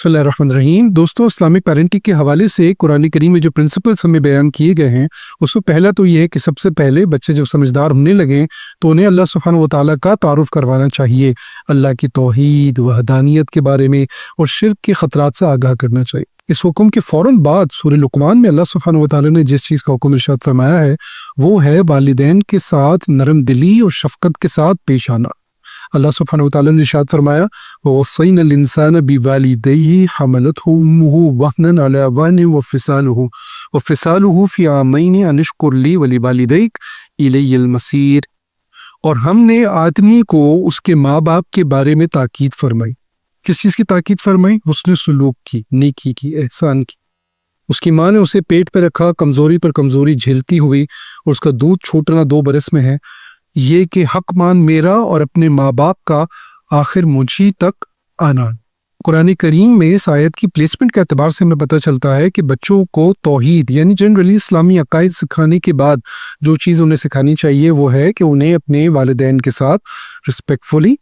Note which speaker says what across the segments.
Speaker 1: बिस्मिल्लाहिर्रहमानिर्रहीम। दोस्तों, Islamic parenting के हवाले से कुरान करीम में जो प्रिंसिपल्स हमें बयान किए गए हैं, उसमें पहला तो ये है कि सबसे पहले बच्चे जब समझदार होने लगें तो उन्हें अल्लाह सुब्हानहू व तआला का तारुफ करवाना चाहिए, अल्लाह की तौहीद वहदानियत के बारे में और शिर्क के ख़तरात से आगाह करना चाहिए। इस हुक्म के फ़ौरन बाद सूरह लुक़मान में अल्लाह सुब्हानहू व तआला ने जिस चीज़ का हुक्म इरशाद फरमाया है वो है वालिदैन के साथ नरम दिली और शफ़क़त के साथ पेश आना। अल्लाह सुब्हानहू व तआला ने इरशाद फरमाया, ववस्सैनल इंसान बिवालिदैहि हमलतहु उम्मुहु वहनन अला वहनिन वफ़िसालुहु फ़ी आमैनि अन इश्कुर ली वलिवालिदैक इलैयल मसीर। और हमने आदमी को उसके माँ बाप के बारे में ताकीद फरमाई। किस चीज़ की ताकीद फरमाई? हुस्न सुलूक की, नेकी की, एहसान की। उसकी माँ ने उसे पेट पे रखा, कमज़ोरी पर कमज़ोरी झेलती हुई, और उसका दूध छूटना 2 बरस में है, ये कि हक मान मेरा और अपने माँ बाप का, आखिर मुझी तक आना। कुरान करीम में इस आयत की प्लेसमेंट के एतबार से हमें पता चलता है कि बच्चों को तौहीद यानी जनरली इस्लामी अकायद सिखाने के बाद जो चीज़ उन्हें सिखानी चाहिए वो है कि उन्हें अपने वालिदैन के साथ रिस्पेक्टफुली,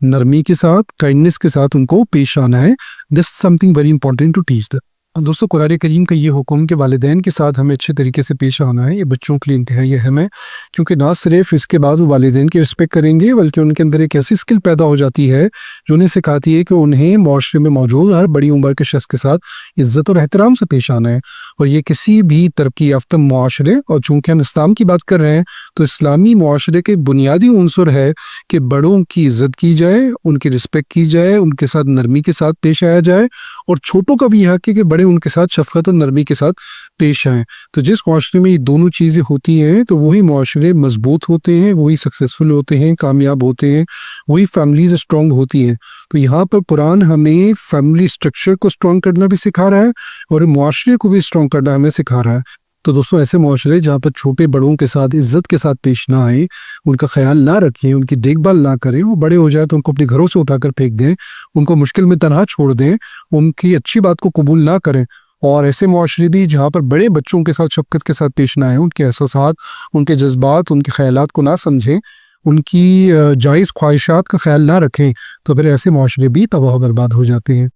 Speaker 1: नरमी के साथ, काइंडनेस के साथ उनको पेश आना है। This something very important to teach the. दोस्तों, कुरान करीम का ये हुक्म कि वालिदैन के साथ हमें अच्छे तरीके से पेश आना है, ये बच्चों के लिए इंतहाई अहम है, क्योंकि ना सिर्फ इसके बाद वो वालिदैन की रिस्पेक्ट करेंगे बल्कि उनके अंदर एक ऐसी स्किल पैदा हो जाती है जो उन्हें सिखाती है कि उन्हें माशरे में मौजूद हर बड़ी उम्र के शख्स के साथ इज़्ज़त और एहतराम से पेश आना है। और ये किसी भी तरक्की याफ्ता माशरे, और चूँकि हम इस्लाम की बात कर रहे हैं तो इस्लामी माशरे के बुनियादी उनसर है कि बड़ों की इज़्ज़त की जाए, उनकी रिस्पेक्ट की जाए, उनके साथ नरमी के साथ पेश आया जाए, और छोटों का भी हक है कि बड़े उनके साथ शफ़क़त और नरमी के साथ पेश आएँ। तो जिस माशरे में ये दोनों चीज़ें होती हैं तो वही माशरे मजबूत होते हैं, वही सक्सेसफुल होते हैं, कामयाब होते हैं, वही फैमिलीज़ स्ट्रॉन्ग होती हैं। तो यहाँ पर कुरान हमें फैमिली स्ट्रक्चर को स्ट्रॉन्ग करना भी सिखा रहा है और माशरे को भी स्ट्रॉन्ग करना हमें सिखा रहा है। तो दोस्तों, ऐसे माशरे जहाँ पर छोटे बड़ों के साथ इज़्ज़त के साथ पेश ना आए, उनका ख्याल ना रखें, उनकी देखभाल ना करें, वो बड़े हो जाए तो उनको अपने घरों से उठाकर फेंक दें, उनको मुश्किल में तनहा छोड़ दें, उनकी अच्छी बात को कबूल ना करें, और ऐसे माशरे भी जहाँ पर बड़े बच्चों के साथ शफ़क़त के साथ पेश ना आए, उनके एहसासात, उनके जज्बात, उनके ख़यालात को ना समझें, उनकी जायज़ ख्वाहिशात का ख्याल ना रखें, तो फिर ऐसे माशरे भी तबाह बर्बाद हो जाते हैं।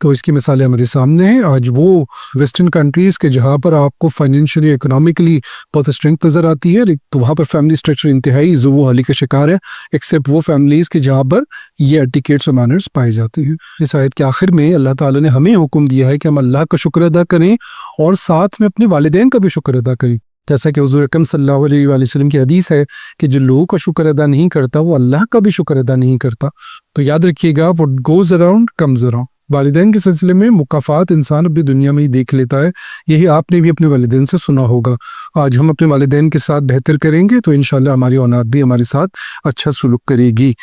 Speaker 1: तो इसकी मिसालें हमारे सामने हैं। आज वो वेस्टर्न कंट्रीज़ के जहाँ पर आपको फाइनेंशियली, इकोनॉमिकली बहुत स्ट्रेंथ नज़र आती है, तो वहाँ पर फैमिली स्ट्रक्चर इंतहाई ज़ुबो-हाली का शिकार है, एक्सेप्ट वो फैमिलीज़ के जहाँ पर ये एटिकेट्स और मैनर्स पाए जाते हैं। इस आयत के आखिर में अल्लाह ताला ने हमें हुक्म दिया है कि हम अल्लाह का शुक्र अदा करें और साथ में अपने वालिदैन का भी शुक्र अदा करें। जैसा कि हुज़ूर अकरम सल्लल्लाहु अलैहि वसल्लम की हदीस है कि जो लोगों का शुक्र अदा नहीं करता वो अल्लाह का भी शुक्र अदा नहीं करता। तो याद रखिएगा, what goes around comes around. वालिदैन के सिलसिले में मुकाफ़ात इंसान अपनी दुनिया में ही देख लेता है। यही आपने भी अपने वालिदैन से सुना होगा। आज हम अपने वालिदैन के साथ बेहतर करेंगे तो इंशाअल्लाह हमारी औलाद भी हमारे साथ अच्छा सलूक करेगी।